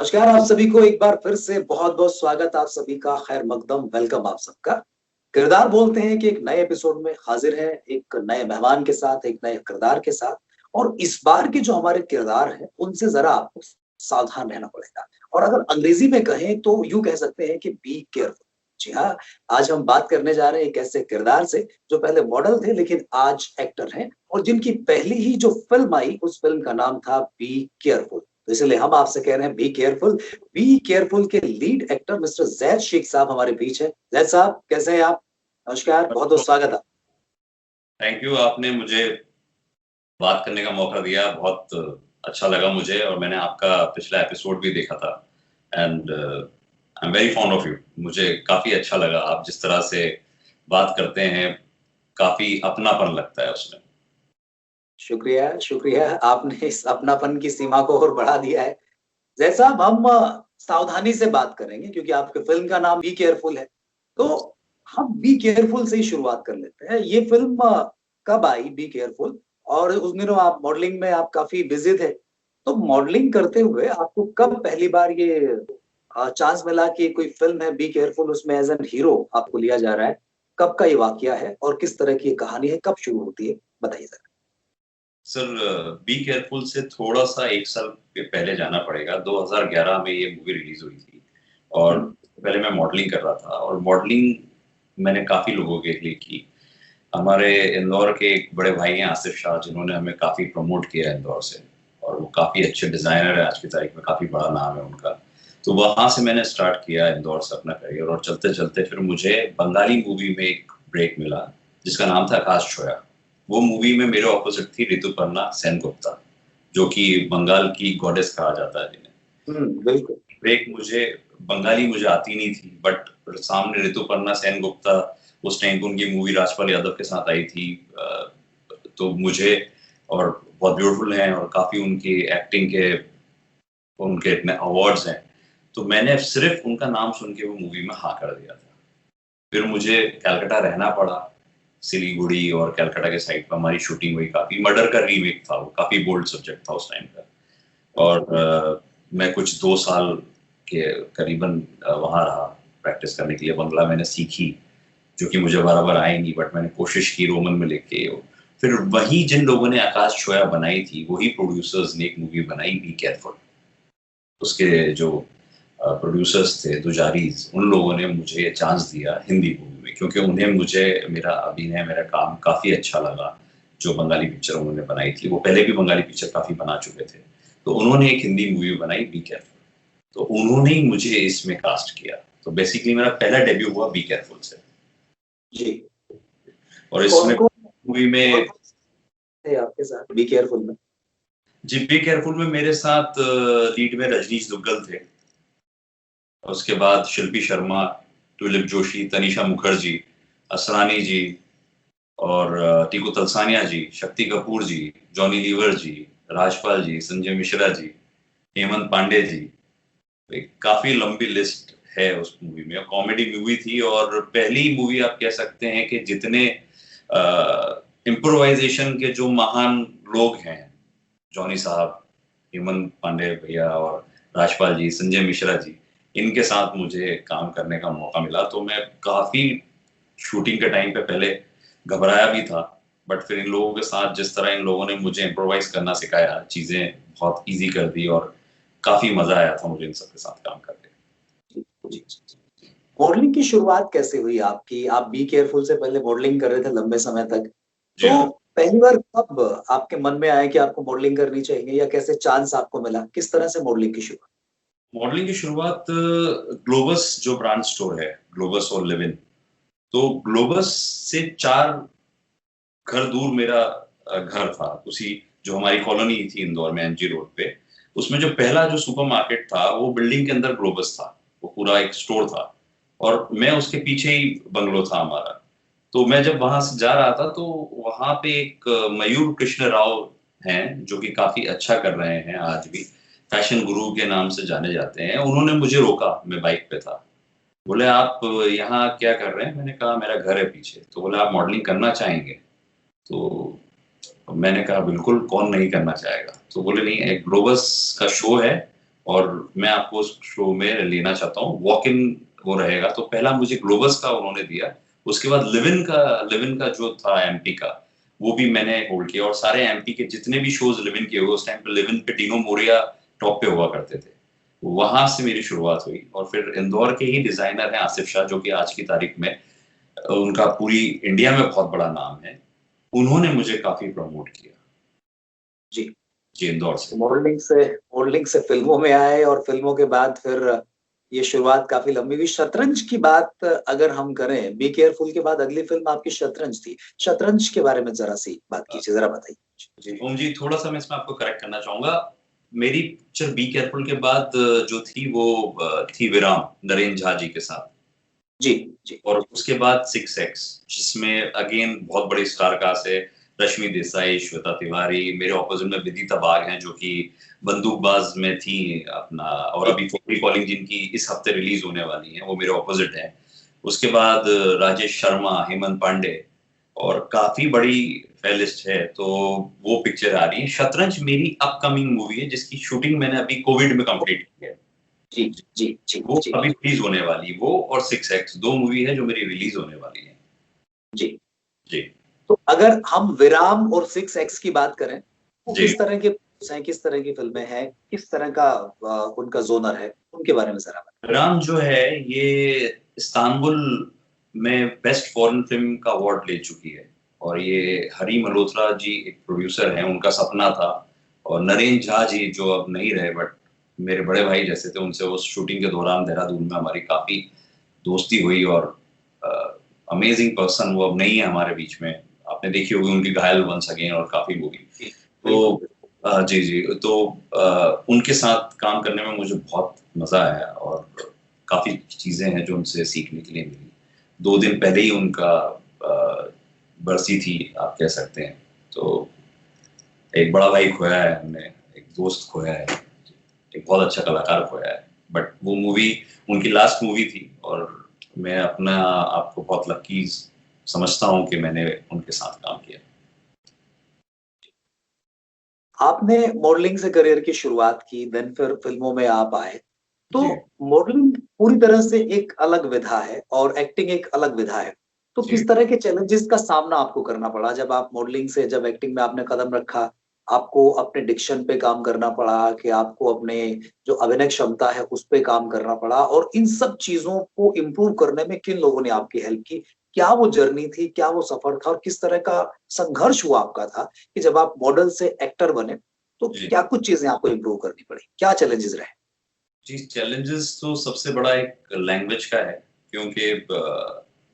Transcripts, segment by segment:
नमस्कार आप सभी को एक बार फिर से बहुत बहुत स्वागत आप सभी का, खैर मकदम, वेलकम आप सबका। किरदार बोलते हैं कि एक नए एपिसोड में हाजिर है, एक नए मेहमान के साथ, एक नए किरदार के साथ। और इस बार के जो हमारे किरदार हैं उनसे जरा आपको सावधान रहना पड़ेगा। और अगर अंग्रेजी में कहें तो यूं कह सकते हैं कि बी केयरफुल। जी हाँ, आज हम बात करने जा रहे हैं एक ऐसे किरदार से जो पहले मॉडल थे लेकिन आज एक्टर हैं, और जिनकी पहली ही जो फिल्म आई उस फिल्म का नाम था बी केयरफुल। तो इसलिए हम आपसे कह रहे हैं बी केयरफुल। बी केयरफुल के lead actor mister Zaid Sheikh साहब हमारे बीच है। जैद साहब, कैसे हैं आप? नमस्कार, बहुत बहुत स्वागत है। थैंक यू, आपने मुझे बात करने का मौका दिया। बहुत अच्छा लगा मुझे, और मैंने आपका पिछला एपिसोड भी देखा था and I am very fond of you. मुझे काफी अच्छा लगा, आप जिस तरह से बात करते हैं काफी अपनापन लगता है उसमें। शुक्रिया शुक्रिया, आपने इस अपनापन की सीमा को और बढ़ा दिया है। जैद साहब, हम सावधानी से बात करेंगे क्योंकि आपके फिल्म का नाम बी केयरफुल है। तो हम बी केयरफुल से ही शुरुआत कर लेते हैं। ये फिल्म कब आई, बी केयरफुल? और उस दिनों आप मॉडलिंग में आप काफी बिजी थे, तो मॉडलिंग करते हुए आपको कब पहली बार ये चांस मिला कि कोई फिल्म है बी केयरफुल, उसमें एज एन हीरो आपको लिया जा रहा है? कब का ये वाकया है और किस तरह की ये कहानी है, कब शुरू होती है, बताइए जरा। सर, बी केयरफुल से थोड़ा सा एक साल पहले जाना पड़ेगा। 2011 में ये मूवी रिलीज हुई थी, और पहले मैं मॉडलिंग कर रहा था। और मॉडलिंग मैंने काफी लोगों के लिए की। हमारे इंदौर के एक बड़े भाई हैं आसिफ शाह, जिन्होंने हमें काफी प्रमोट किया इंदौर से, और वो काफी अच्छे डिजाइनर है। आज की तारीख में काफी बड़ा नाम है उनका। तो वहां से मैंने स्टार्ट किया इंदौर से अपना करियर, और चलते चलते फिर मुझे बंगाली मूवी में एक ब्रेक मिला जिसका नाम था आकाश छोया। वो मूवी में मेरे ऑपोजिट थी ऋतुपर्णा सेनगुप्ता, जो कि बंगाल की गॉडेस कहा जाता है जिन्हें। बिल्कुल। ब्रेक मुझे बंगाली मुझे आती नहीं थी, बट सामने ऋतुपर्णा सेनगुप्ता, उस टाइम पे उनकी मूवी राजपाल यादव के साथ आई थी। तो मुझे, और बहुत ब्यूटीफुल हैं और काफी उनकी एक्टिंग के उनके इतने अवार्ड्स हैं, तो मैंने सिर्फ उनका नाम सुन के वो मूवी में हाँ कर दिया था। फिर मुझे कलकत्ता रहना पड़ा, सिलीगुड़ी और कलकत्ता के साइड पर हमारी शूटिंग हुई। काफी मर्डर का रीमेक था वो, काफी बोल्ड सब्जेक्ट था उस टाइम का। और मैं कुछ 2 साल के करीबन वहाँ रहा प्रैक्टिस करने के लिए। बंगला मैंने सीखी, जो कि मुझे बराबर आएंगी, बट मैंने कोशिश की रोमन में लेके। फिर वही जिन लोगों ने आकाश छोया बनाई थी, वही प्रोड्यूसर्स ने एक मूवी बनाई बी केयरफुल। उसके जो प्रोड्यूसर्स थे दुजारीज, उन लोगों ने मुझे चांस दिया हिंदी मूवी में, क्योंकि उन्हें मुझे मेरा अभिनय, मेरा काम काफी अच्छा लगा। जो बंगाली पिक्चर उन्होंने बनाई थी, वो पहले भी बंगाली पिक्चर काफी बना चुके थे, तो उन्होंने एक हिंदी मूवी बनाई बी केयरफुल। तो उन्होंने ही मुझे इसमें कास्ट किया। तो बेसिकली मेरा पहला डेब्यू हुआ बी केयरफुल से जी। और इसमें मूवी में थे आपके साथ बी केयरफुल में? जी, बी केयरफुल में मेरे साथ लीड में रजनीश दुग्गल थे। उसके बाद शिल्पी शर्मा, टुलिप जोशी, तनिषा मुखर्जी, असरानी जी, और टीकू तलसानिया जी, शक्ति कपूर जी, जॉनी लीवर जी, राजपाल जी, संजय मिश्रा जी, हेमंत पांडे जी। एक काफी लंबी लिस्ट है उस मूवी में। कॉमेडी मूवी थी, और पहली मूवी आप कह सकते हैं कि जितने इम्प्रोवाइजेशन के जो महान लोग हैं, जॉनी साहब, हेमंत पांडे भैया और राजपाल जी, संजय मिश्रा जी, इनके साथ मुझे काम करने का मौका मिला। तो मैं काफी शूटिंग के टाइम पे पहले घबराया भी था, बट फिर इन लोगों के साथ जिस तरह इन लोगों ने मुझे इम्प्रोवाइज करना सिखाया, चीजें बहुत इजी कर दी, और काफी मजा आया था मुझे इन सबके साथ काम करके। मॉडलिंग की शुरुआत कैसे हुई आपकी? आप बी केयरफुल से पहले मॉडलिंग कर रहे थे लंबे समय तक, तो पहली बार कब आपके मन में आया कि आपको मॉडलिंग करनी चाहिए, या कैसे चांस आपको मिला? किस तरह से मॉडलिंग की शुरुआत? मॉडलिंग की शुरुआत ग्लोबस जो ब्रांड स्टोर है, ग्लोबस और लिव इन, तो ग्लोबस से 4 घर दूर मेरा घर था। उसी जो हमारी कॉलोनी थी इंदौर में एमजी रोड पे, उसमें जो पहला जो सुपरमार्केट था, वो बिल्डिंग के अंदर ग्लोबस था। वो पूरा एक स्टोर था, और मैं उसके पीछे ही बंगलो था हमारा। तो मैं जब वहां से जा रहा था, तो वहां पे एक मयूर कृष्ण राव हैं, जो कि काफी अच्छा कर रहे हैं आज भी, फैशन गुरु के नाम से जाने जाते हैं। उन्होंने मुझे रोका, मैं बाइक पे था। बोले, आप यहाँ क्या कर रहे हैं? मैंने कहा मेरा घर है पीछे। तो बोले, आप मॉडलिंग करना चाहेंगे? तो मैंने कहा बिल्कुल, कौन नहीं करना चाहेगा। तो बोले, नहीं, एक ग्लोबस का शो है, और मैं आपको उस शो में लेना चाहता हूँ। वॉक इन वो रहेगा, तो पहला मुझे ग्लोबस का उन्होंने दिया, उसके बाद लिव इन का जो था एमपी का, वो भी मैंने होल्ड किया, और सारे एमपी के जितने भी शोज लिव इन के हुए उस टाइम पे लिव इन पे टीनो मोरिया टॉप पे हुआ करते थे। वहां से मेरी शुरुआत हुई, और फिर इंदौर के ही डिजाइनर हैं आसिफ शाह, जो कि आज की तारीख में उनका पूरी इंडिया में बहुत बड़ा नाम है, उन्होंने मुझे काफी प्रमोट किया जी। जी इंदौर से। मॉडलिंग से फिल्मों में आए, और फिल्मों के बाद फिर ये शुरुआत काफी लंबी हुई। शतरंज की बात अगर हम करें, बी केयरफुल के बाद अगली फिल्म आपकी शतरंज थी। शतरंज के बारे में जरा सी बात कीजिए, जरा बताइए। जी ओम जी, थोड़ा सा मैं इसमें आपको करेक्ट करना चाहूंगा। मेरी पिक्चर बी केयरफुल के बाद जो थी वो थी विराम, नरेंद्र झा जी के साथ। जी जी। और उसके बाद 6X, जिसमें अगेन बहुत बड़ी स्टार कास्ट है, रश्मि देसाई, श्वेता तिवारी, मेरे ऑपोजिट में विदिता बाग हैं जो कि बंदूकबाज में थी अपना, और अभी फोर्टी कॉलिंग जिनकी इस हफ्ते रिलीज होने वाली है, वो मेरे ऑपोजिट है। उसके बाद राजेश शर्मा, हेमंत पांडे, और काफी बड़ी फेलिस्ट है, तो वो पिक्चर आ रही है। शतरंज मेरी अपकमिंग मूवी है, जिसकी शूटिंग मैंने अभी कोविड में कंप्लीट की है। जी जी जी वो जी अभी रिलीज होने वाली, वो और 6X, दो मूवी है जो मेरी रिलीज होने वाली है जी। जी। तो अगर हम विराम और 6X की बात करें, वो जी किस तरह के हैं, किस तरह की फिल्में हैं, किस तरह का उनका जोनर है, उनके बारे में जरा बताइए। राम जो है ये इस्तांबुल में बेस्ट फॉरेन फिल्म का अवार्ड ले चुकी है, और ये हरी मल्होत्रा जी एक प्रोड्यूसर हैं, उनका सपना था। और नरेंद्र झा जी जो अब नहीं रहे, बट मेरे बड़े भाई जैसे थे, उनसे उस शूटिंग के दौरान देहरादून में हमारी काफी दोस्ती हुई, और अमेजिंग पर्सन, वो अब नहीं है हमारे बीच में। आपने देखी होगी उनकी घायल वंस अगेन और काफी मूवी। जी, तो बिल्कुल। जी जी, तो उनके साथ काम करने में मुझे बहुत मजा आया, और काफी चीजें हैं जो उनसे सीखने के लिए मिली। 2 दिन पहले ही उनका बरसी थी, आप कह सकते हैं। तो एक बड़ा भाई खोया है हमने, एक दोस्त खोया है, एक बहुत अच्छा कलाकार खोया है। बट वो मूवी उनकी लास्ट मूवी थी, और मैं अपना आपको बहुत लकी समझता हूँ कि मैंने उनके साथ काम किया। आपने मॉडलिंग से करियर की शुरुआत की, देन फिर फिल्मों में आप आए। तो जी मॉडलिंग पूरी तरह से एक अलग विधा है और एक्टिंग एक अलग विधा है। तो जी किस तरह के चैलेंजेस का सामना आपको करना पड़ा जब आप मॉडलिंग से, जब एक्टिंग में आपने कदम रखा? आपको अपने डिक्शन पे काम करना पड़ा कि आपको अपने जो अभिनय क्षमता है उस पे काम करना पड़ा, और इन सब चीजों को इम्प्रूव करने में किन लोगों ने आपकी हेल्प की? क्या वो जर्नी थी, क्या वो सफर था, और किस तरह का संघर्ष हुआ आपका था कि जब आप मॉडल से एक्टर बने, तो जी क्या कुछ चीजें आपको इम्प्रूव करनी पड़ी, क्या चैलेंजेस रहे? जी, चैलेंजेस तो सबसे बड़ा एक लैंग्वेज का है, क्योंकि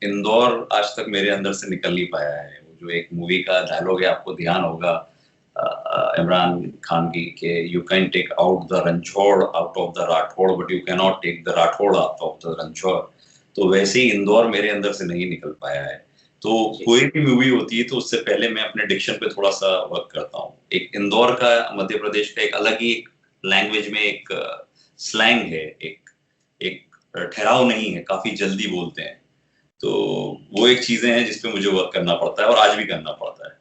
इंदौर आज तक मेरे अंदर से निकल नहीं पाया है। वो जो एक मूवी का डायलॉग है, आपको ध्यान होगा इमरान खान की, कि you can take out the Ranchhod out of the Rathore, but you can not take the Rathore out of the Ranchhod. तो वैसे ही इंदौर मेरे अंदर से नहीं निकल पाया है। तो जी कोई भी मूवी होती है तो उससे पहले मैं अपने डिक्शन पे थोड़ा सा वर्क करता हूँ। एक इंदौर का, मध्य प्रदेश का एक अलग ही लैंग्वेज में एक स्लैंग है, एक एक ठहराव नहीं है, काफी जल्दी बोलते हैं। तो वो एक चीजें हैं जिसपे मुझे वर्क करना पड़ता है, और आज भी करना पड़ता है,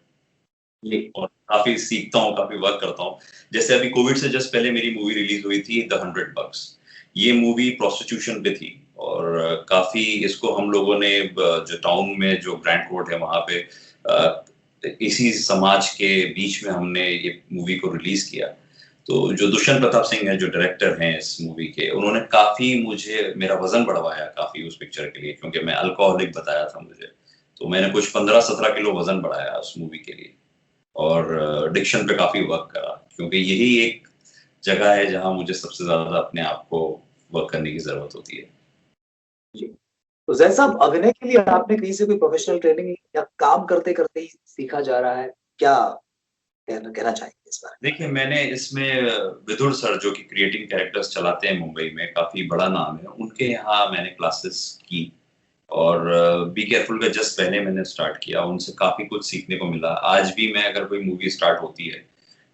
जी और काफी सीखता हूँ, काफी वर्क करता हूँ। जैसे अभी कोविड से जस्ट पहले मेरी मूवी रिलीज हुई थी द 100 बक्स। ये मूवी प्रोस्टिट्यूशन पे थी, और काफी इसको हम लोगों ने जो टाउन में जो ग्रैंड कोर्ट है वहां पे इसी समाज के बीच में हमने ये मूवी को रिलीज किया। तो जो दुष्यंत प्रताप सिंह है जो डायरेक्टर हैं इस मूवी के, उन्होंने काफी मुझे मेरा वजन बढ़वाया काफी उस पिक्चर के लिए, क्योंकि मैं अल्कोहलिक बताया था मुझे। तो मैंने कुछ 15-17 किलो वजन बढ़ाया उस मूवी के लिए, और डिक्शन पे काफी वर्क करा, क्योंकि यही एक जगह है जहां मुझे सबसे ज्यादा अपने आप को वर्क करने की जरूरत होती है। जी। तो जैन साहब, अभिनय के लिए आपने कहीं से कोई प्रोफेशनल ट्रेनिंग, या काम करते करते ही सीखा जा रहा है, क्या कहना कहना चाहेंगे इस बारे देखिए, मैंने इसमें विदुर सर जो कि क्रिएटिंग कैरेक्टर्स चलाते हैं मुंबई में, काफी बड़ा नाम है, उनके यहाँ मैंने क्लासेस की। और बी केयरफुल का जस्ट पहले मैंने स्टार्ट किया, उनसे काफी कुछ सीखने को मिला। आज भी मैं अगर कोई मूवी स्टार्ट होती है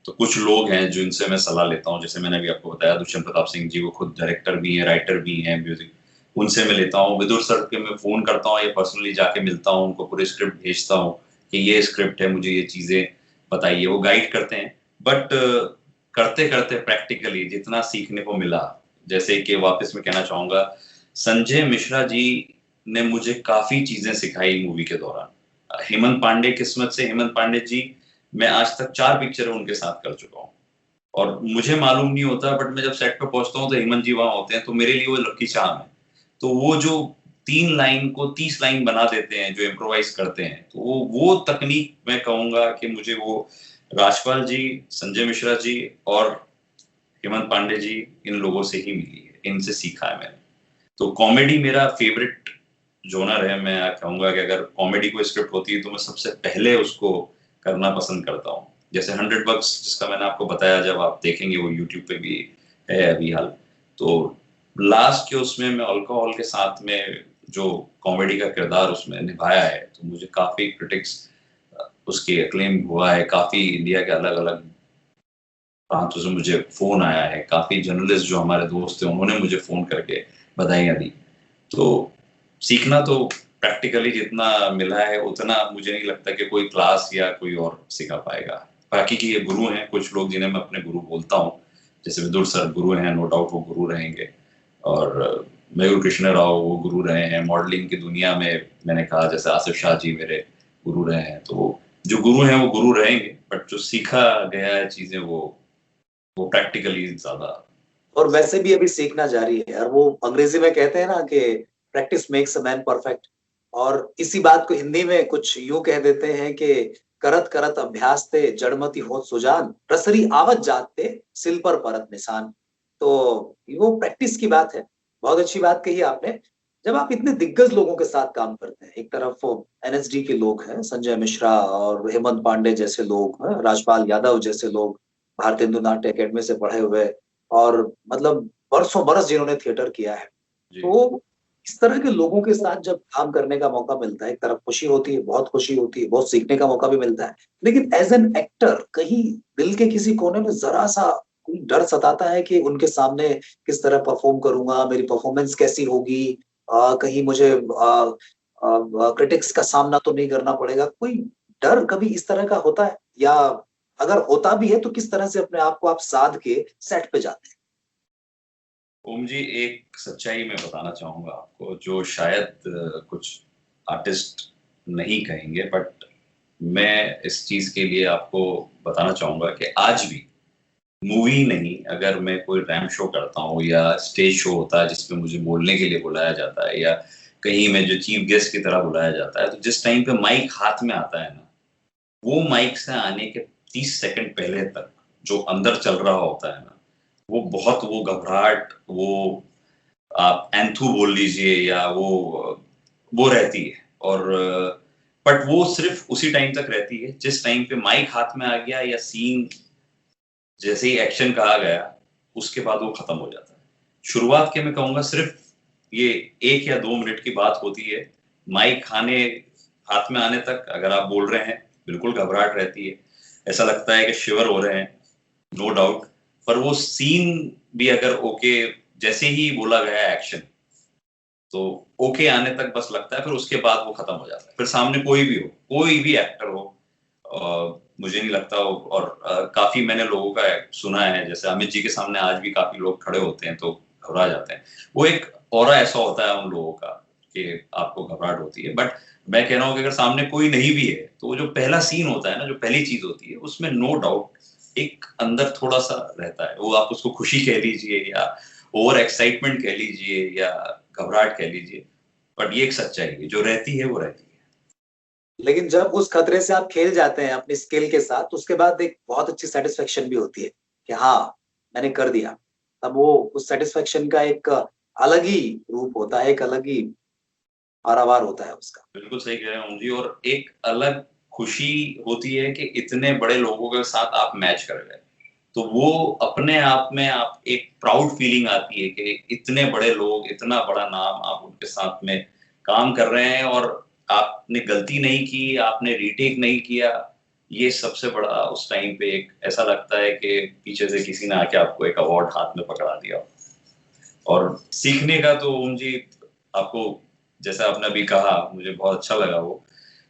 तो कुछ लोग हैं जिनसे मैं सलाह लेता हूँ, जैसे मैंने अभी आपको बताया दुष्यंत प्रताप सिंह जी, वो खुद डायरेक्टर भी हैं, राइटर भी हैं म्यूजिक, उनसे मैं लेता हूँ। विदुर सर के मैं फोन करता हूँ या पर्सनली जाके मिलता हूँ, उनको पूरी स्क्रिप्ट भेजता हूँ कि ये स्क्रिप्ट है, मुझे ये चीजें बताइए, वो गाइड करते हैं। बट करते करते प्रैक्टिकली जितना सीखने को मिला, जैसे कि वापस मैं कहना चाहूंगा, संजय मिश्रा जी ने मुझे काफी चीजें सिखाई मूवी के दौरान। हेमंत पांडे, किस्मत से हेमंत पांडे जी, मैं आज तक 4 पिक्चरें उनके साथ कर चुका हूँ और मुझे मालूम नहीं होता, बट मैं जब सेट पे पहुंचता हूँ तो हेमंत जी वहां होते हैं, तो मेरे लिए वो लकी चार्म है। तो वो जो 3 लाइन को 30 लाइन बना देते हैं, जो इम्प्रोवाइज करते हैं, तो वो तकनीक मैं कहूंगा कि मुझे वो राजपाल जी, संजय मिश्रा जी और हेमंत पांडे जी, इन लोगों से ही मिली है, इनसे सीखा है मैंने। तो कॉमेडी मेरा फेवरेट जोनर है। मैं कहूंगा कि अगर कॉमेडी कोई स्क्रिप्ट होती है तो मैं सबसे पहले उसको करना पसंद करता हूँ। जैसे 100 बक्स, जिसका मैंने आपको बताया, जब आप देखेंगे वो यूट्यूब पे भी है अभी हाल, तो लास्ट के उसमें मैं अल्कोहल के साथ में जो कॉमेडी का किरदार उसमें निभाया है, तो मुझे काफी क्रिटिक्स उसके अक्लेम हुआ है, काफी इंडिया के अलग अलग प्रांतों से मुझे फोन आया है, काफी जर्नलिस्ट जो हमारे दोस्त थे उन्होंने मुझे फोन करके बधाइयां दी। तो सीखना तो प्रैक्टिकली जितना मिला है उतना मुझे नहीं लगता कि कोई क्लास या कोई और सिखा पाएगा। बाकी की ये गुरु हैं कुछ लोग जिन्हें मैं अपने गुरु बोलता हूँ, जैसे विदुर सर गुरु हैं, नो डाउट वो गुरु रहेंगे, और मयूर कृष्ण राव वो गुरु रहे हैं। मॉडलिंग की दुनिया में मैंने कहा जैसे आसिफ शाह जी मेरे गुरु रहे हैं, तो जो गुरु हैं वो गुरु रहेंगे, बट जो सीखा गया है चीजें वो प्रैक्टिकली ज्यादा। और वैसे भी अभी सीखना जारी है, और वो अंग्रेजी में कहते हैं ना कि practice makes a man perfect. और इसी बात को हिंदी में कुछ यूं कह देते हैं कि करत करत अभ्यास ते जड़मति होत सुजान, रसरी आवत जात ते सिल पर परत निशान। तो वो प्रैक्टिस की बात है। बहुत अच्छी बात कही आपने। जब आप इतने दिग्गज लोगों के साथ काम करते हैं, एक तरफ एनएसडी के लोग हैं, संजय मिश्रा और हेमंत पांडे जैसे लोग हैं, राजपाल यादव जैसे लोग, भारतेंदु नाट्य एकेडमी से पढ़े हुए, और मतलब बरसों बरस जिन्होंने थिएटर किया है, जी। तो इस तरह के लोगों के साथ जब काम करने का मौका मिलता है, एक तरफ खुशी होती है, बहुत खुशी होती है, बहुत सीखने का मौका भी मिलता है, लेकिन एज एन एक्टर कहीं दिल के किसी कोने में जरा सा कोई डर सताता है कि उनके सामने किस तरह परफॉर्म करूंगा, मेरी परफॉर्मेंस कैसी होगी, कहीं मुझे क्रिटिक्स का सामना तो नहीं करना पड़ेगा। कोई डर कभी इस तरह का होता है, या अगर होता भी है तो किस तरह से अपने आप को आप साध के सेट पे जाते हैं? ओम जी, एक सच्चाई मैं बताना चाहूंगा आपको, जो शायद कुछ आर्टिस्ट नहीं कहेंगे, बट मैं इस चीज के लिए आपको बताना चाहूंगा कि आज भी मूवी नहीं, अगर मैं कोई रैंप शो करता हूँ या स्टेज शो होता है जिसमें मुझे बोलने के लिए बुलाया जाता है, या कहीं मैं जो चीफ गेस्ट की तरह बुलाया जाता है, तो जिस टाइम पे माइक हाथ में आता है ना, वो माइक से आने के 30 सेकंड पहले तक जो अंदर चल रहा होता है ना, वो बहुत, वो घबराहट, वो आप एंथू बोल लीजिए, या वो रहती है। और बट वो सिर्फ उसी टाइम तक रहती है जिस टाइम पे माइक हाथ में आ गया या सीन जैसे ही एक्शन कहा गया, उसके बाद वो खत्म हो जाता है। शुरुआत के मैं कहूंगा सिर्फ ये 1 या 2 मिनट की बात होती है। माइक हाथ में आने तक अगर आप बोल रहे हैं, बिल्कुल घबराहट रहती है, ऐसा लगता है कि शिवर हो रहे हैं, नो डाउट। पर वो सीन भी अगर ओके, जैसे ही बोला गया एक्शन, तो ओके आने तक बस लगता है, फिर उसके बाद वो खत्म हो जाता है। फिर सामने कोई भी हो, कोई भी एक्टर हो, मुझे नहीं लगता और काफी मैंने लोगों का सुना है, जैसे अमित जी के सामने आज भी काफी लोग खड़े होते हैं तो घबरा जाते हैं। वो एक ऑरा ऐसा होता है उन लोगों का कि आपको घबराहट होती है। बट मैं कह रहा हूँ कि अगर सामने कोई नहीं भी है, तो वो जो पहला सीन होता है ना, जो पहली चीज होती है, उसमें नो डाउट एक अंदर थोड़ा सा रहता है। वो आप उसको खुशी कह लीजिए, या ओवर एक्साइटमेंट कह लीजिए, या घबराहट कह लीजिए, बट ये एक सच्चाई है, जो रहती है वो रहती है। लेकिन जब उस खतरे से आप खेल जाते हैं अपनी स्किल के साथ, तो उसके बाद एक बहुत अच्छी सेटिस्फेक्शन भी होती है कि हाँ, मैंने कर दिया। तब वो उस सेटिस्फेक्शन का एक अलग ही रूप होता है, एक अलग ही पारावार होता है उसका। बिल्कुल सही कह रहे हैं ओम जी, और एक अलग खुशी होती है कि इतने बड़े लोगों के साथ आप मैच कर गए, तो वो अपने आप में आप एक प्राउड फीलिंग आती है कि इतने बड़े लोग, इतना बड़ा नाम, आप उनके साथ में काम कर रहे हैं और आपने गलती नहीं की, आपने रीटेक नहीं किया। ये सबसे बड़ा उस टाइम पे एक ऐसा लगता है कि पीछे से किसी ने आके आपको एक अवार्ड हाथ में पकड़ा दिया। और सीखने का तो ओम जी, आपको जैसा आपने अभी कहा, मुझे बहुत अच्छा लगा वो,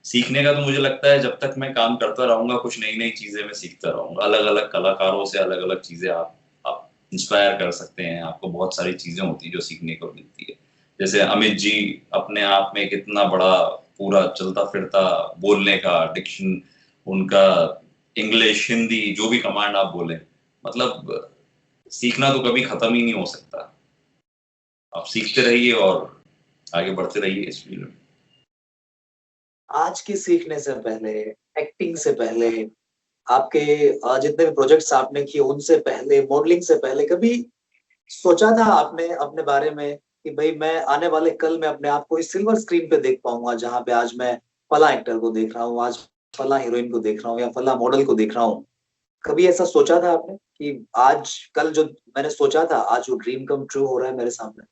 सीखने का तो मुझे लगता है जब तक मैं काम करता रहूंगा कुछ नई नई चीजें मैं सीखता रहूंगा। अलग अलग कलाकारों से अलग अलग चीजें आप इंस्पायर कर सकते हैं। आपको बहुत सारी चीजें होती है जो सीखने को मिलती है। जैसे अमित जी अपने आप में कितना बड़ा पूरा चलता फिरता बोलने का डिक्शन, उनका इंग्लिश हिंदी जो भी कमांड आप बोले, मतलब सीखना तो कभी खत्म ही नहीं हो सकता। आप सीखते रहिए और आगे बढ़ते रहिए इस फील्ड में। आज की सीखने से पहले, एक्टिंग से पहले, आपके जितने भी प्रोजेक्ट्स आपने किए उनसे पहले, मॉडलिंग से पहले, कभी सोचा था आपने अपने बारे में कि भाई मैं आने वाले कल में अपने आप को इस सिल्वर स्क्रीन पे देख पाऊंगा, जहां पे आज मैं फला एक्टर को देख रहा हूँ, आज फला हीरोइन को देख रहा हूँ या फला मॉडल को देख रहा हूँ? कभी ऐसा सोचा था आपने कि आज कल जो मैंने सोचा था आज वो ड्रीम कम ट्रू हो रहा है मेरे सामने?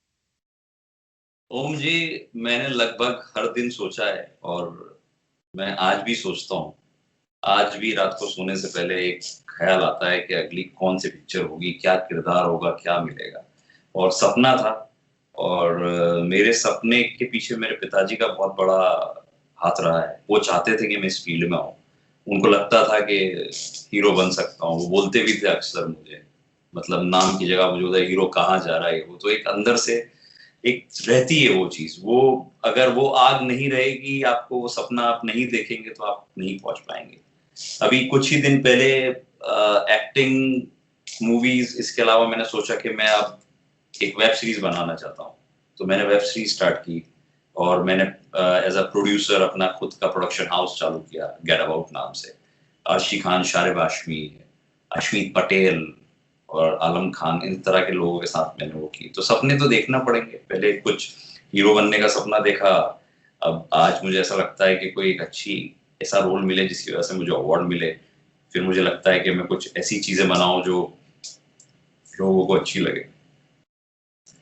ओम जी, मैंने लगभग हर दिन सोचा है और मैं आज भी सोचता हूँ। आज भी रात को सोने से पहले एक ख्याल आता है कि अगली कौन सी पिक्चर होगी, क्या किरदार होगा, क्या मिलेगा। और सपना था और मेरे सपने के पीछे मेरे पिताजी का बहुत बड़ा हाथ रहा है। वो चाहते थे कि मैं इस फील्ड में आऊँ। उनको लगता था कि हीरो बन सकता हूँ। वो बोलते भी थे अक्सर मुझे, मतलब नाम की जगह मुझे बोलता है हीरो कहाँ जा रहा है। वो तो एक अंदर से एक रहती है वो चीज। वो अगर वो आग नहीं रहेगी, आपको वो सपना आप नहीं देखेंगे तो आप नहीं पहुंच पाएंगे। अभी कुछ ही दिन पहले एक्टिंग, मूवीज, इसके अलावा मैंने सोचा कि मैं अब एक वेब सीरीज बनाना चाहता हूँ। तो मैंने वेब सीरीज स्टार्ट की और मैंने एज अ प्रोड्यूसर अपना खुद का प्रोडक्शन हाउस चालू किया, गेट अबाउट नाम से। अर्शी खान, शारिब हाशमी, अश्मीत पटेल और आलम खान, इन तरह के लोगों के साथ मैंने वो की। तो सपने तो देखना पड़ेंगे। पहले कुछ हीरो बनने का सपना देखा, अब आज मुझे ऐसा लगता है कि कोई एक अच्छी ऐसा रोल मिले जिसकी वजह से मुझे अवार्ड मिले। फिर मुझे लगता है कि मैं कुछ ऐसी चीजें बनाऊं जो लोगों को अच्छी लगे।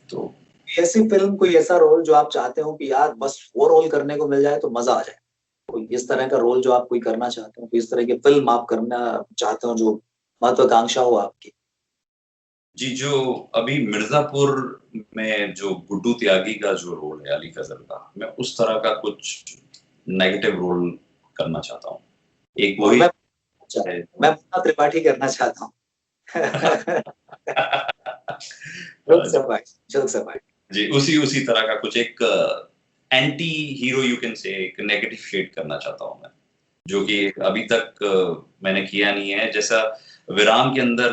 तो ऐसी फिल्म, कोई ऐसा रोल जो आप चाहते हो कि यार बस वो रोल करने को मिल जाए तो मजा आ जाए? कोई इस तरह का रोल जो आप कोई करना चाहते हो, कोई इस तरह की फिल्म आप करना चाहते हो जो महत्वाकांक्षा हो आपकी? जी, जो अभी मिर्जापुर में जो गुड्डू त्यागी का जो रोल है अली फजल का, मैं उस तरह का कुछ नेगेटिव रोल करना चाहता हूँ। एक और वही है। मैं मुन्ना त्रिपाठी करना चाहता हूँ। जोक सफाई, जोक सफाई। जी, उसी उसी तरह का कुछ एक anti hero you can say, एक नेगेटिव शेड करना चाहता हूँ मैं, जो कि अभी तक मैंने किया नहीं है। जैसा विराम के अंदर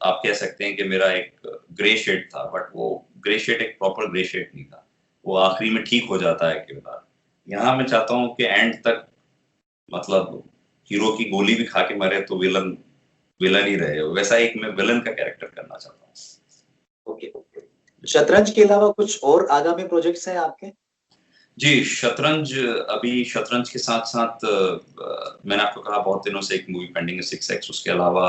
आप कह सकते हैं कि मेरा एक ग्रे शेड था, बट वो ग्रे शेड एक प्रॉपर ग्रे शेड नहीं था। वो आखिरी में ठीक हो जाता है किरदार। यहाँ मैं चाहता हूँ कि एंड तक, मतलब हीरो की गोली भी खा के मरे तो विलन विलन ही रहे। वैसा एक मैं विलन का कैरेक्टर करना चाहता हूँ। ओके। शतरंज के अलावा कुछ और आगामी प्रोजेक्ट्स हैं आपके? जी, शतरंज, अभी शतरंज के साथ-साथ मैंने आपको कहा बहुत दिनों से एक मूवी पेंडिंग है 6X। उसके अलावा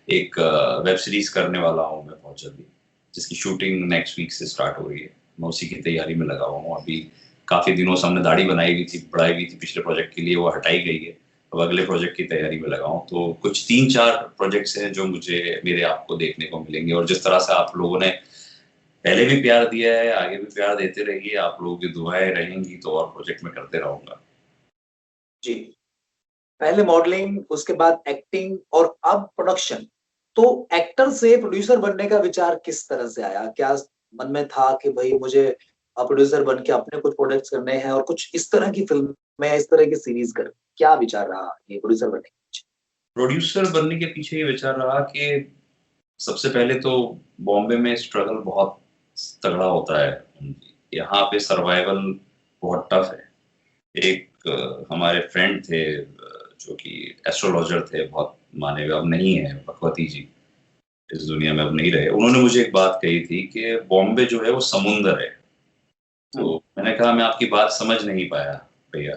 एक वेब सीरीज़ करने वाला हूँ मैं बहुत जल्दी, जिसकी शूटिंग नेक्स्ट वीक से स्टार्ट हो रही है। मैं उसी की तैयारी में लगा हुआ हूँ। अभी काफ़ी दिनों से हमने दाढ़ी बनाई हुई थी, बढ़ाई हुई थी पिछले प्रोजेक्ट के लिए, वो हटाई गई है। अब अगले प्रोजेक्ट की तैयारी में लगा हूँ। तो कुछ 3-4 प्रोजेक्ट्स हैं जो मुझे मेरे आपको देखने को मिलेंगे। और जिस तरह से आप लोगों ने पहले भी प्यार दिया है, आगे भी प्यार देते रहिए। आप लोगों की दुआएं रहेंगी तो और प्रोजेक्ट में करते रहूंगा। जी। पहले मॉडलिंग, उसके बाद एक्टिंग और अब प्रोडक्शन। तो एक्टर से प्रोड्यूसर बनने का विचार किस तरह से आया? क्या मन में था कि भाई मुझे प्रोड्यूसर बन के अपने कुछ प्रोडक्ट्स करने हैं और कुछ इस तरह की फिल्म में, इस तरह की सीरीज कर, क्या विचार रहा ये प्रोड्यूसर बनने के पीछे? प्रोड्यूसर बनने के पीछे ये विचार रहा कि सबसे पहले तो बॉम्बे में स्ट्रगल बहुत तगड़ा होता है। यहाँ पे सर्वाइवल बहुत टफ है। एक हमारे फ्रेंड थे जो कि एस्ट्रोलॉजर थे, बहुत माने हुए, अब नहीं है, भगवती जी इस दुनिया में अब नहीं रहे। उन्होंने मुझे एक बात कही थी कि बॉम्बे जो है वो समुंदर है। तो मैंने कहा मैं आपकी बात समझ नहीं पाया भैया।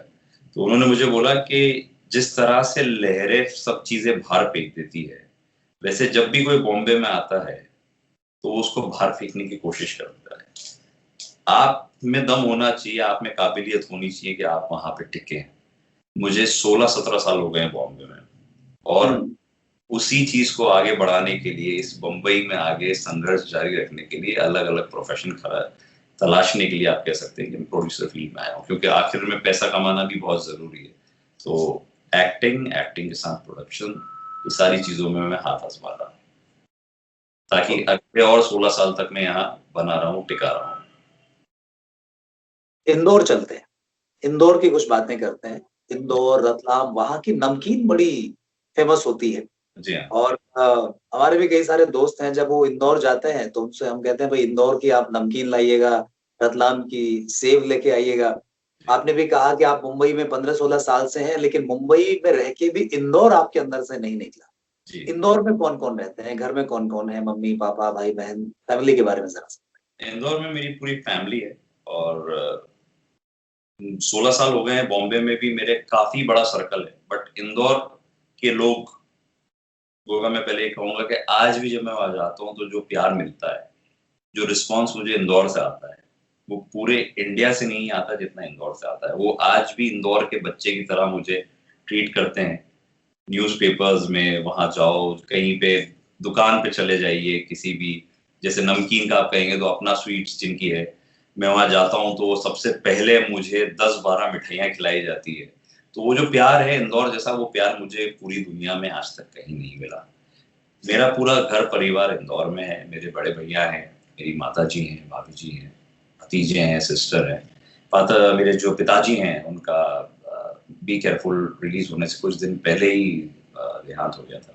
तो उन्होंने मुझे बोला कि जिस तरह से लहरें सब चीजें बाहर फेंक देती है, वैसे जब भी कोई बॉम्बे में आता है तो उसको बाहर फेंकने की कोशिश करता है। आप में दम होना चाहिए, आप में काबिलियत होनी चाहिए कि आप वहां पे टिके। मुझे 16-17 साल हो गए हैं बॉम्बे में, और उसी चीज को आगे बढ़ाने के लिए, इस बम्बई में आगे संघर्ष जारी रखने के लिए, अलग अलग प्रोफेशन तलाशने के लिए आप कह सकते हैं कि मैं प्रोड्यूसर फील्ड में आया हूँ। क्योंकि आखिर में पैसा कमाना भी बहुत जरूरी है। तो एक्टिंग के साथ प्रोडक्शन, ये सारी चीजों में मैं हाथ आजमा रहा हूँ, ताकि अगले और 16 साल तक मैं यहाँ बना रहा हूँ, टिका रहा हूँ। इंदौर चलते हैं, इंदौर की कुछ बातें करते हैं। इंदौर, रतलाम, वहाँ की नमकीन बड़ी फेमस होती है। जी हाँ। और हमारे भी कई सारे दोस्त हैं, जब वो इंदौर जाते हैं तो उनसे हम कहते हैं भाई इंदौर की आप नमकीन लाइएगा, रतलाम की सेव लेके आइएगा। आपने भी कहा कि आप मुंबई में 15-16 साल से हैं, लेकिन मुंबई में रह के भी इंदौर आपके अंदर से नहीं निकला। जी, इंदौर में कौन कौन रहते हैं, घर में कौन कौन है, मम्मी पापा भाई बहन, फैमिली के बारे में जरा सा। इंदौर में मेरी पूरी फैमिली है, और 16 साल हो गए हैं। बॉम्बे में भी मेरे काफी बड़ा सर्कल है, बट इंदौर के लोग को मैं पहले ये कहूंगा कि आज भी जब मैं वहां जाता हूँ तो जो प्यार मिलता है, जो रिस्पॉन्स मुझे इंदौर से आता है, वो पूरे इंडिया से नहीं आता जितना इंदौर से आता है। वो आज भी इंदौर के बच्चे की तरह मुझे ट्रीट करते हैं। न्यूज़पेपर्स में वहां जाओ, कहीं पे दुकान पे चले जाइए, किसी भी, जैसे नमकीन का आप कहेंगे तो अपना स्वीट्स जिनकी है, मैं वहां जाता हूँ तो सबसे पहले मुझे 10-12 मिठाइयाँ खिलाई जाती है। तो वो जो प्यार है इंदौर जैसा, वो प्यार मुझे पूरी दुनिया में आज तक कहीं नहीं मिला। मेरा पूरा घर परिवार इंदौर में है। मेरे बड़े भैया हैं, मेरी माताजी हैं, भाभी जी हैं, भतीजे हैं, सिस्टर हैं। मेरे जो पिताजी हैं उनका बी केयरफुल रिलीज होने से कुछ दिन पहले ही देहांत हो गया था,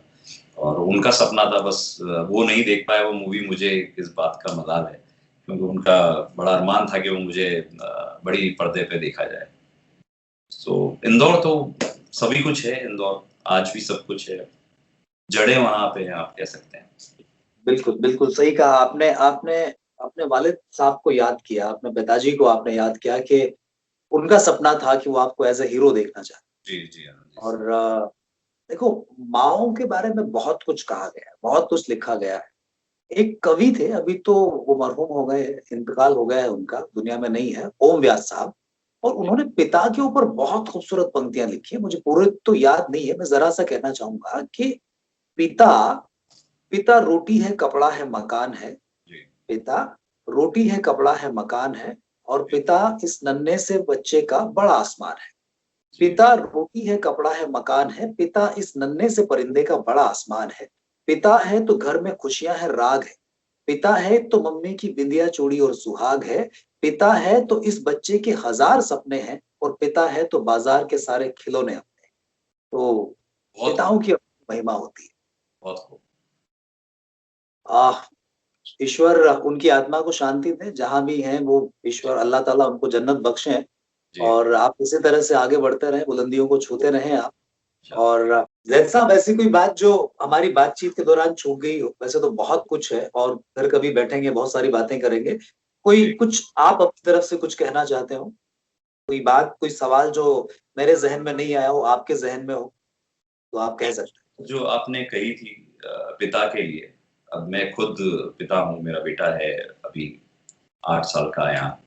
और उनका सपना था, बस वो नहीं देख पाए वो मूवी। मुझे इस बात का मलाल है, क्योंकि उनका बड़ा अरमान था कि वो मुझे बड़ी पर्दे पे देखा जाए। तो इंदौर तो सभी कुछ है, इंदौर आज भी सब कुछ है, जड़ें वहां पे हैं, आप कह सकते हैं। बिल्कुल बिल्कुल सही कहा आपने। आपने अपने वालिद साहब को याद किया, अपने पिताजी को आपने याद किया कि उनका सपना था कि वो आपको एज ए हीरो देखना चाहते। जी, जी, हाँ जी। और देखो, माओ के बारे में बहुत कुछ कहा गया है, बहुत कुछ लिखा गया है। एक कवि थे, अभी तो वो मरहूम हो गए, इंतकाल हो गया है उनका, दुनिया में नहीं है, ओम व्यास साहब। और उन्होंने पिता के ऊपर बहुत खूबसूरत पंक्तियां लिखी है, मुझे पूरे तो याद नहीं है, मैं जरा सा कहना चाहूंगा कि पिता, पिता रोटी है कपड़ा है मकान है, जी, पिता रोटी है कपड़ा है मकान है, और जी, पिता इस नन्हे से बच्चे का बड़ा आसमान है। जी, पिता रोटी है कपड़ा है मकान है, पिता इस नन्हे से परिंदे का बड़ा आसमान है। पिता है तो घर में खुशियां है राग है, पिता है तो मम्मी की बिंदिया चूड़ी और सुहाग है। पिता है तो इस बच्चे के हजार सपने हैं, और पिता है तो बाजार के सारे खिलौने अपने। तो बहुत खूब, पिताओं की महिमा होती है। बहुत खूब। आह, ईश्वर उनकी आत्मा को शांति दे, जहां भी हैं वो, ईश्वर अल्लाह ताला उनको जन्नत बख्शे। जी, और आप इसी तरह से आगे बढ़ते रहें, बुलंदियों को छूते रहें आप। इंशाल्लाह। और जैद साहब, ऐसी कोई बात जो हमारी बातचीत के दौरान छूट गई हो? वैसे तो बहुत कुछ है, और फिर कभी बैठेंगे बहुत सारी बातें करेंगे। कोई जी, कुछ आप अपनी तरफ से कुछ कहना चाहते हो? कोई बात, कोई सवाल जो मेरे जहन में नहीं आया हो, आपके जहन में हो, तो आप कह सकते जो आपने कही थी पिता के लिए, अब मैं खुद पिता हूँ, मेरा बेटा है अभी 8 साल का यहाँ,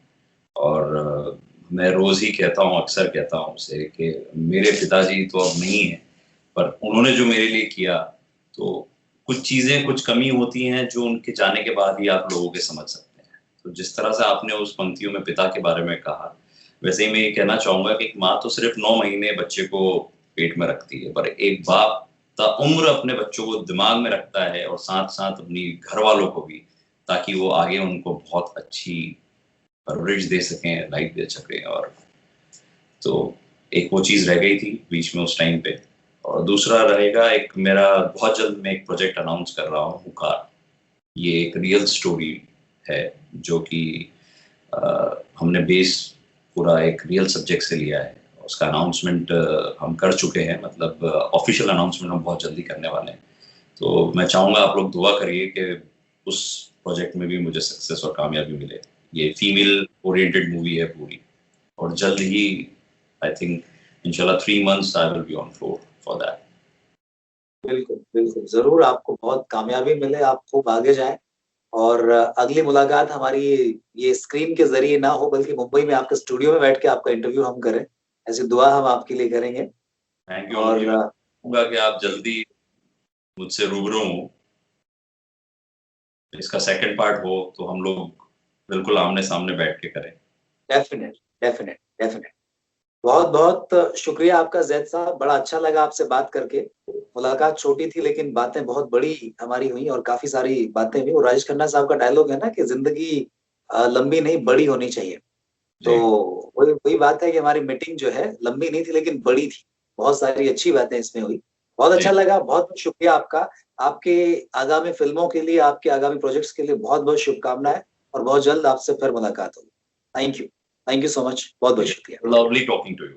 और मैं रोज़ ही कहता हूँ, अक्सर कहता हूँ उसे कि मेरे पिताजी तो अब नहीं हैं, पर उन्होंने जो मेरे लिए किया, तो कुछ चीज़ें, कुछ कमी होती हैं जो उनके जाने के बाद ही आप लोगों के समझ सकते हैं। तो जिस तरह से आपने उस पंक्तियों में पिता के बारे में कहा, वैसे ही मैं ये कहना चाहूँगा कि एक माँ तो सिर्फ़ 9 महीने बच्चे को पेट में रखती है, पर एक बाप ताउम्र अपने बच्चों को दिमाग में रखता है, और साथ-साथ अपनी घरवालों को भी, ताकि वो आगे उनको बहुत अच्छी परवरिश दे सकें, लाइफ दे सकें। और तो एक वो चीज़ रह गई थी बीच में उस टाइम पे, और दूसरा रहेगा, एक मेरा बहुत जल्द मैं एक प्रोजेक्ट अनाउंस कर रहा हूँ, हुकार। ये एक रियल स्टोरी है, जो कि हमने बेस पूरा एक रियल सब्जेक्ट से लिया है। उसका अनाउंसमेंट हम कर चुके हैं, मतलब ऑफिशियल अनाउंसमेंट हम बहुत जल्दी करने वाले हैं। तो मैं चाहूँगा आप लोग दुआ करिए कि उस प्रोजेक्ट में भी मुझे सक्सेस और कामयाबी मिले। ये फीमेल ओरिएंटेड मूवी है पूरी, और जल्द ही, आई थिंक इंशाल्लाह 3 months I will be on floor for that. हैं। बिल्कुल बिल्कुल, जरूर आपको बहुत कामयाबी मिले, आप खूब आगे जाएं। और अगली मुलाकात हमारी ये स्क्रीन के जरिए ना हो, बल्कि मुंबई में आपके स्टूडियो में बैठ के आपका इंटरव्यू हम करें, ऐसी दुआ हम आपके लिए करेंगे। थैंक यू अमन जी, और मैं चाहूँगा कि आप जल्दी मुझसे रूबरू हों, इसका सेकंड पार्ट हो तो हम लोग बिल्कुल आमने-सामने बैठ के करें। Definite definite definite. बहुत बहुत शुक्रिया आपका जैद साहब, बड़ा अच्छा लगा आपसे बात करके। मुलाकात छोटी थी लेकिन बातें बहुत बड़ी हमारी हुई और काफी सारी बातें हुई। और राजेश खन्ना साहब का डायलॉग है ना कि जिंदगी लंबी नहीं बड़ी होनी चाहिए। तो जी वही वही बात है कि हमारी मीटिंग जो है लंबी नहीं थी लेकिन बड़ी थी। बहुत सारी अच्छी बातें इसमें हुई। बहुत जी। अच्छा लगा, बहुत बहुत शुक्रिया आपका। आपके आगामी फिल्मों के लिए, आपके आगामी प्रोजेक्ट्स के लिए बहुत बहुत शुभकामनाएं। और बहुत जल्द आपसे फिर मुलाकात होगी। Thank you, thank you so much, बहुत बहुत शुक्रिया। Lovely talking to you.